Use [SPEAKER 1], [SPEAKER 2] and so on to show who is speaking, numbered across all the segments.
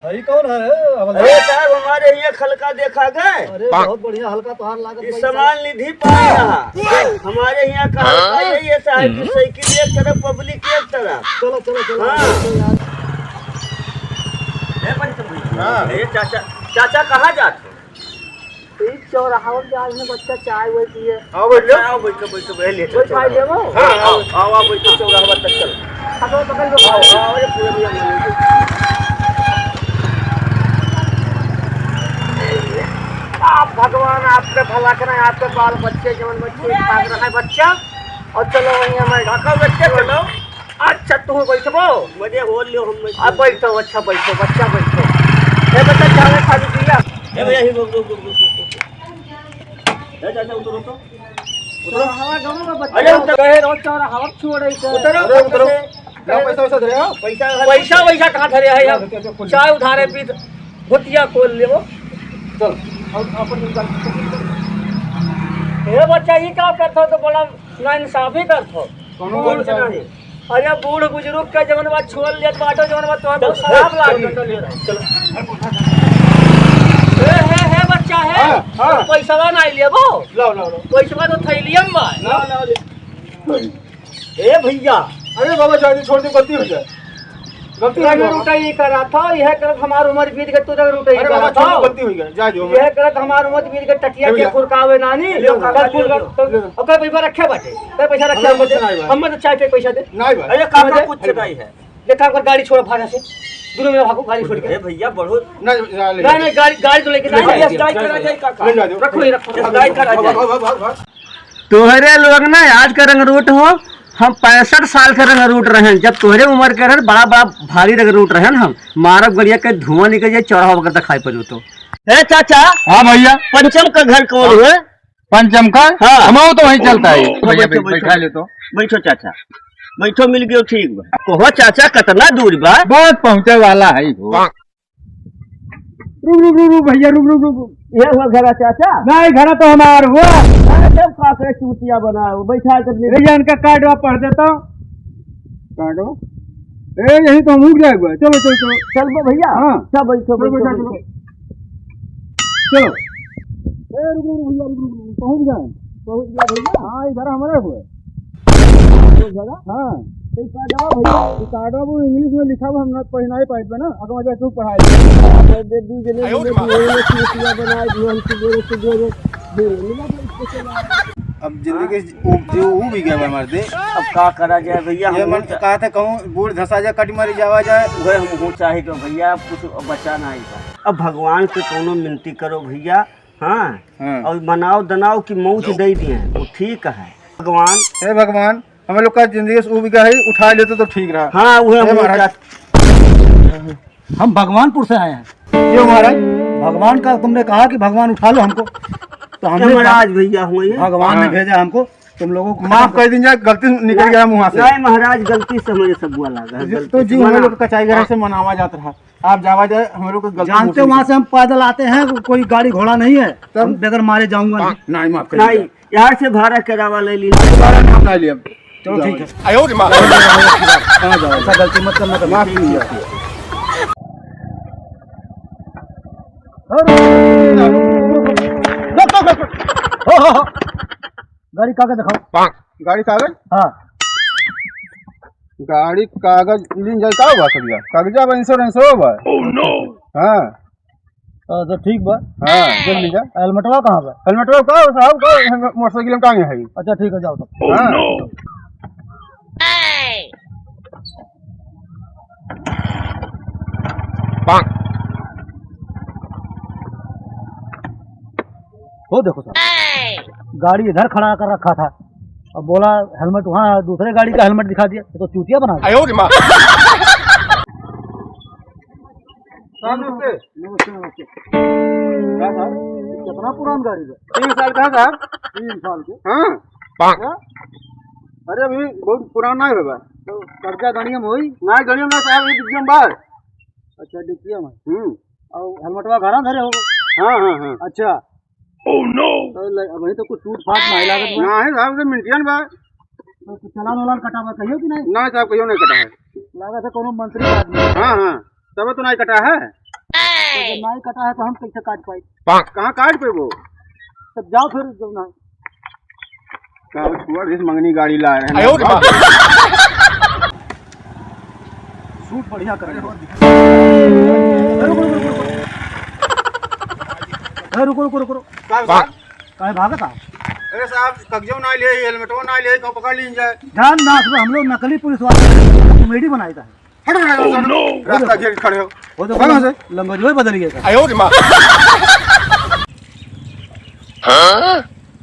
[SPEAKER 1] हरी कौन है?
[SPEAKER 2] अरे साहब हमारे यहाँ खलका देखा गए।
[SPEAKER 1] अरे बहुत बढ़िया, हल्का तोहार लागत
[SPEAKER 2] इस सामान निधि पाई रहा। हमारे यहाँ का हल्का यही है साहब की साइकिल एक तरफ पब्लिक एक तरफ।
[SPEAKER 1] चलो चलो चलो।
[SPEAKER 2] हाँ। ये चाचा चाचा कहाँ जाते?
[SPEAKER 1] चौराहा पे आज में बच्चा चाय वो पिए।
[SPEAKER 2] आओ बैठो, आओ बैठो बैठो पहले
[SPEAKER 1] कोई चाय लेवो?
[SPEAKER 2] हाँ आओ आओ बैठो चौराहा तक चलो।
[SPEAKER 1] पकड़ो पकड़ लो।
[SPEAKER 2] आओ आओ ये पूरे भैया
[SPEAKER 1] आप भगवान आपके भला करें, आपके बाल बच्चे जवन बच्चे भाग रहा है बच्चा। और चलो वहीं हमें
[SPEAKER 2] ढाका बच्चे चलो।
[SPEAKER 1] अच्छा तुम बैठो,
[SPEAKER 2] मजे हो लियो हम
[SPEAKER 1] आप बैठो। अच्छा बैठो बच्चा बैठो। ये बच्चा चावल खा लिया।
[SPEAKER 2] ए भैया ही रुक रुक रुक रुक। ए चाचा उतरो तो।
[SPEAKER 1] उतरो हवा दोनों में बच्चा।
[SPEAKER 2] अरे उतर
[SPEAKER 1] कहे रोज चौरा हवा छोड़ रही है।
[SPEAKER 2] उतरो उतरो। पैसा वैसा धरे हो?
[SPEAKER 1] पैसा वैसा कहाँ धरे है यार? चाय उधारे पी भुतिया खोल ले वो। चल ये बच्चा ये क्या करता तो बड़ा ना इंसाफी करता।
[SPEAKER 2] कौन सा नहीं?
[SPEAKER 1] अरे बूढ़ बुजुर्ग का जवन बात छोड़ लिया बाटो जवन बात तो बहुत खराब लाग चलो। है बच्चा है।
[SPEAKER 2] हाँ।
[SPEAKER 1] पैसा ना लिया वो।
[SPEAKER 2] लाओ लाओ लाओ।
[SPEAKER 1] पैसा तो थैलियम बा।
[SPEAKER 2] लाओ लाओ। ए भैया
[SPEAKER 3] अरे बाबा जल्दी छोड़ दे, गलती हो जाए। गलती हो
[SPEAKER 1] मैं
[SPEAKER 3] गई।
[SPEAKER 1] रुटाई करा था यह करत हमार उम्र बीत गई। तू जग रुटाई
[SPEAKER 3] अरे
[SPEAKER 1] करा
[SPEAKER 3] बाबा
[SPEAKER 1] था।
[SPEAKER 3] छोड़, गलती हो गई, जा जो।
[SPEAKER 1] यह करत हमार उम्र बीत गई। टटिया के फुरकावे नानी ओके पैसा रखे बाटे। ते पैसा रखे
[SPEAKER 3] हमें कुछ नहीं बा।
[SPEAKER 1] हम तो चाय पे पैसा दे।
[SPEAKER 3] नहीं भाई।
[SPEAKER 2] अरे काका कुछ नहीं है।
[SPEAKER 1] देखा कर गाड़ी छोड़ भाड़ा से दोनों में भागो गाड़ी छोड़ के।
[SPEAKER 2] ए भैया बहुत
[SPEAKER 3] नहीं जा ले।
[SPEAKER 1] नहीं गाड़ी गाड़ी तो लेके
[SPEAKER 3] ले
[SPEAKER 1] नहीं
[SPEAKER 3] जा।
[SPEAKER 2] गाइड करा जाए काका।
[SPEAKER 3] ले जा दो।
[SPEAKER 1] रखो ही रखो।
[SPEAKER 2] गाइड करा
[SPEAKER 3] भाग
[SPEAKER 2] जाए।
[SPEAKER 3] भाग भाग भाग।
[SPEAKER 4] तोहरे लोग ना आज का रंग रूट हो। हम 65 साल के रंग रूट रहे हैं। जब तोहरे उम्र के रहे बड़ा बड़ा भारी रंग रूट रहे हम मारब गड़िया के धुआं निकल जाए चौराहा वगैरह खाई पड़ो तो।
[SPEAKER 2] ए चाचा
[SPEAKER 4] हाँ भैया,
[SPEAKER 2] पंचम का घर कौन है?
[SPEAKER 4] पंचम का
[SPEAKER 2] हाँ।
[SPEAKER 4] हमारा तो वहीं चलता है।
[SPEAKER 2] भैया, बैठा
[SPEAKER 4] ले तो
[SPEAKER 2] बैठो चाचा बैठो मिल गयो ठीक बा। कहो चाचा कितना दूर बा?
[SPEAKER 4] बहुत पहुँचे वाला है वो। रुक भैया रुक।
[SPEAKER 2] ये हुआ घर चाचा?
[SPEAKER 4] नहीं घर तो हमारा हुआ।
[SPEAKER 2] जब काके चूतिया बना बैठा कर
[SPEAKER 4] भैया इनका कार्ड पढ़ देता हूँ। कार्ड ए यही तो हम उठ जाएगा। चलो चलो चलो
[SPEAKER 2] चल भैया।
[SPEAKER 4] हाँ।
[SPEAKER 2] सब बैठो बैठो
[SPEAKER 4] चलो ए रुक भैया रुक पहुँच गया भैया। हाँ इधर हमारे हुए हाँ कार्ड वो इंग्लिश में लिखा हुआ। हम ना पढ़ना ही पाइप ना अगर मजा तू
[SPEAKER 3] अब जिंदगी जो वो भी गया हमारे दे।
[SPEAKER 2] अब का करा जाए भैया?
[SPEAKER 3] ये मन कहा था कहूँ बूढ़ धसा जाए, कट मरी जावा जाए।
[SPEAKER 2] वह हमको चाहे तो भैया कुछ बचा नहीं बा। अब भगवान से दोनों मिनती करो भैया। हाँ,
[SPEAKER 3] हाँ।
[SPEAKER 2] और मनाओ दनाओ की मौत दे दिए वो ठीक है। भगवान
[SPEAKER 3] हे भगवान हम लोग का जिंदगी से वो भी गया है, उठा लेते तो ठीक रहा।
[SPEAKER 2] हाँ वह
[SPEAKER 3] हे महाराज।
[SPEAKER 4] हम भगवानपुर से आए हैं।
[SPEAKER 3] क्यों महाराज?
[SPEAKER 4] भगवान का तुमने कहा कि भगवान उठा लो हमको, तो हमने
[SPEAKER 2] महाराज भैया हुए
[SPEAKER 4] भगवान ने
[SPEAKER 3] हाँ।
[SPEAKER 4] भेजा हमको तुम लोगों को
[SPEAKER 3] माफ कर दीजिए, गलती निकल गया मुँह से।
[SPEAKER 2] नहीं महाराज गलती से मुझे सब बुआ लगा।
[SPEAKER 3] तो जी हम लोग कचाई घर से मनावा जाता रहा। आप जावा जाए हम लोग को गलती
[SPEAKER 4] जानते हो वहाँ से हम पैदल आते हैं, कोई गाड़ी घोड़ा नहीं है। तब बगैर मारे जाऊंगा नहीं।
[SPEAKER 3] नहीं माफ कर
[SPEAKER 2] नहीं यार से भाड़ा करावा ले ली।
[SPEAKER 3] नहीं लिया।
[SPEAKER 4] चलो ठीक है
[SPEAKER 3] कहाँ जाओ?
[SPEAKER 4] ऐसा गलती मत करना कभी।
[SPEAKER 3] माफ कीजिए।
[SPEAKER 4] गाड़ी कागज दिखाओ।
[SPEAKER 3] गाड़ी कागज?
[SPEAKER 4] हाँ
[SPEAKER 3] गाड़ी कागज लीन जाए का हुआ सर? कागजा बा इंश्योरेंस हो बा। हाँ
[SPEAKER 4] तो ठीक बा।
[SPEAKER 3] हाँ जल्दी जा।
[SPEAKER 4] हेलमेटवा कहाँ बा?
[SPEAKER 3] हेलमेट का साहब का मोटरसाइकिल में टांगे है।
[SPEAKER 4] अच्छा ठीक है जाओ तब।
[SPEAKER 3] हाँ
[SPEAKER 4] वो देखो सर गाड़ी इधर खड़ा कर रखा था और बोला हेलमेट वहाँ दूसरे गाड़ी का हेलमेट दिखा दिया। तो चूतिया बना दिया।
[SPEAKER 3] नमस्ते।
[SPEAKER 4] कितना पुरान गाड़ी है?
[SPEAKER 3] 3 साल का है साहब।
[SPEAKER 4] 3 साल के।
[SPEAKER 3] हाँ अरे अभी बहुत पुराना है बाबा।
[SPEAKER 4] तो कर्जा गाड़िया में हुई?
[SPEAKER 3] ना गलियों में साहब ये डिग्गी बार।
[SPEAKER 4] अच्छा डिक्किया में। और हेलमेटवा घर धरे हो?
[SPEAKER 3] हाँ हाँ हाँ।
[SPEAKER 4] अच्छा तो वही तो कुछ टूट फाट नहीं लागत बा।
[SPEAKER 3] ना है साहब तो मिनटियन बा।
[SPEAKER 4] तो कुछ चालान वालान कटा बा कहियो कि नहीं?
[SPEAKER 3] ना साहब कहियो नहीं कटा है।
[SPEAKER 4] लागत है कोनो मंत्री आदमी।
[SPEAKER 3] हाँ हाँ तब तो नहीं कटा है।
[SPEAKER 1] नाई कटा है तो हम कैसे काट पाए?
[SPEAKER 3] कहाँ काट पे वो?
[SPEAKER 1] तब जाओ फिर जो ना
[SPEAKER 3] कहाँ छुआ इस मंगनी गाड़ी ला रहे हैं।
[SPEAKER 1] सूट बढ़िया करेंगे। रुको रुको रुको रुको। काहे भागता?
[SPEAKER 3] अरे साहब कागजो ना ले, हेलमेटो ना ले, कब पकड़ लीन जाए।
[SPEAKER 1] ध्यान ना सुबह हम लोग नकली पुलिस वाले कॉमेडी बनाया था।
[SPEAKER 3] हटो रास्ता घेर खड़े हो।
[SPEAKER 1] वो तो कहाँ से लंगोज में बदल गया।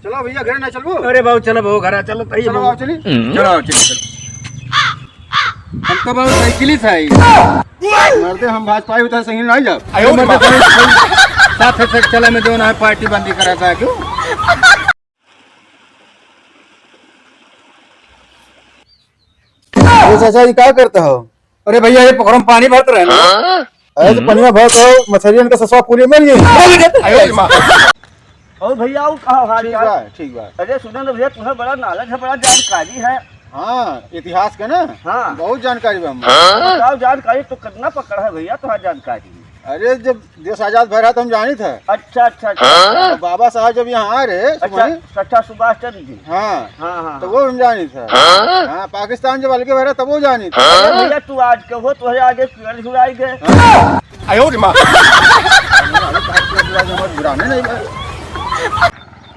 [SPEAKER 3] चलो भैया घर ना चलो।
[SPEAKER 4] अरे बाबू चलो बाबू घर चलो
[SPEAKER 3] चलो आओ चली।
[SPEAKER 4] चलो हम तो बाबू साइकिलिस्ट है
[SPEAKER 3] मरते हम भाजपा उतर सही नहीं जाओ।
[SPEAKER 4] साथ साथ चला में दोनों पार्टी बंदी कराता है क्यों?
[SPEAKER 3] चाचा जी क्या करते हो?
[SPEAKER 4] अरे भैया ये पोखर में पानी भरते रहे ना।
[SPEAKER 3] अरे तो पनिया भर तो मछलियन का ससुआ पूरी मिल गई।
[SPEAKER 1] और भैया वो कहाँ हाल
[SPEAKER 3] ठीक
[SPEAKER 1] चाल?
[SPEAKER 3] बा ठीक बा।
[SPEAKER 1] अरे सुनो ना भैया तुम्हें बड़ा नॉलेज है, बड़ा जानकारी है।
[SPEAKER 3] हाँ इतिहास के ना
[SPEAKER 1] हाँ।
[SPEAKER 3] बहुत जानकारी बा।
[SPEAKER 1] बताओ जानकारी तो कितना पकड़ा है भैया तुम्हारी जानकारी?
[SPEAKER 3] अरे जब देश आजाद भरा तो हम जानी थे।
[SPEAKER 1] अच्छा अच्छा अच्छा।
[SPEAKER 3] तो बाबा साहब जब यहाँ आ रहे
[SPEAKER 1] अच्छा अच्छा सुभाष चंद्र जी।
[SPEAKER 3] हाँ
[SPEAKER 1] हाँ हाँ
[SPEAKER 3] तो वो हम जानी थे। हाँ पाकिस्तान जब अलगे भरा तब वो जानी थे।
[SPEAKER 1] अरे भैया तू आज के हो तो आगे पेड़ छुड़ाई गए।
[SPEAKER 3] बुराने नहीं भाई।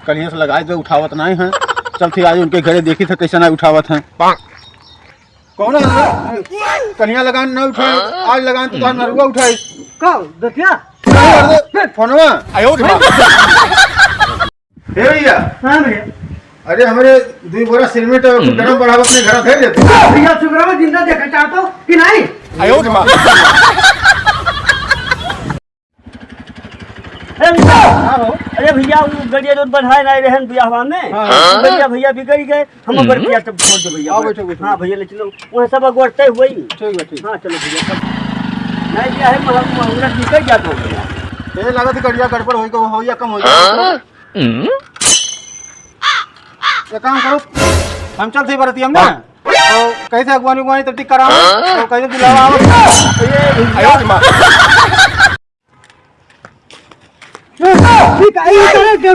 [SPEAKER 3] कलिया से लगाए तो उठावत नहीं है। चल थी आज उनके घरे देखी थे कैसे नहीं उठावत है। कौन है कन्या लगान न उठाए, आज लगान तो तार नरुआ उठाई।
[SPEAKER 1] कब देखिया?
[SPEAKER 3] फोनवा हे भैया।
[SPEAKER 1] हाँ भैया।
[SPEAKER 3] अरे हमारे 2 बोरा सिरमेंट गरम बढ़ाव अपने घर भेज देते।
[SPEAKER 1] भैया शुक्र में जिंदा देखना चाहते हो कि नहीं? अरे भैया वो गड़िया रोड बढ़ाए नहीं रहे बियाह में। भैया भैया बिगड़ गए। हम अगर किया तब छोड़ दो भैया।
[SPEAKER 3] आओ बैठो बैठो।
[SPEAKER 1] हाँ भैया ले चलो वहाँ सब अगोड़ते हुए ही।
[SPEAKER 3] ठीक है ठीक।
[SPEAKER 1] हाँ चलो भैया सब नहीं दिया है महंगा निकल जाता हो भैया।
[SPEAKER 3] ये लागत गड़िया गड़बड़ हो या कम हो जाए। ये काम करो हम चलते बरती हम ना तो कैसे अगवानी उगवानी तब कराओ तो कैसे दिलावा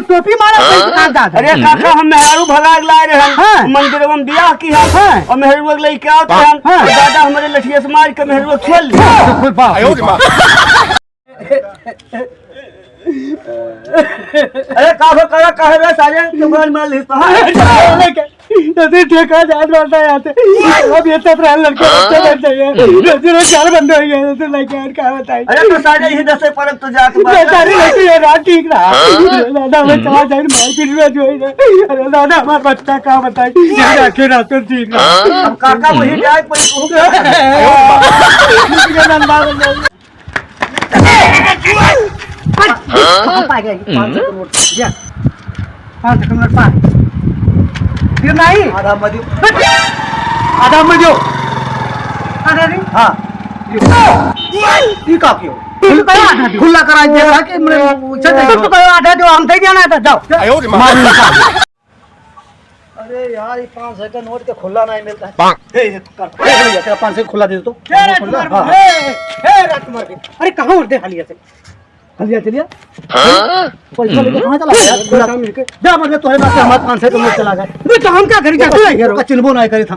[SPEAKER 1] टोपी मारा। अरे काका हम मेहरू भगा लाए रहे मंदिर में बियाह की है और मेहरू लेके आओ दादा हमारे लठिया से मार के मेहरू खेल अरे काफे करा कहे रे सारे दुकान मार ली ऐसे ठेका जान वाला आते अब ये सब रहन लड़के बच्चे बन जाए रोज 4 बंदे हो गए तो लड़के और क्या बताई। अरे तो सारे ही 10 पर तो जात बात सारी लड़के ये रात ठीक रहा दादा में चला जाए मार पीट में जो है। अरे दादा हमारा बच्चा का बताई ये आखिर रात तो ठीक रहा। अब काका वही जाए पर आधा में दो हाँ खुला करा दिया कि आधा दो हम थे जाना था जाओ। अरे यार ये 500 का नोट के खुला नहीं मिलता है। 500 खुला दे दो तो। अरे कहाँ उड़ते हलिया से हलिया चलिए पैसा लेके कहाँ चला गया? खुला काम मिलके जा मतलब तुम्हारे पास हमारे 500 का नोट चला गया। तो हम क्या करें? क्या चिन्हबो नहीं करे था।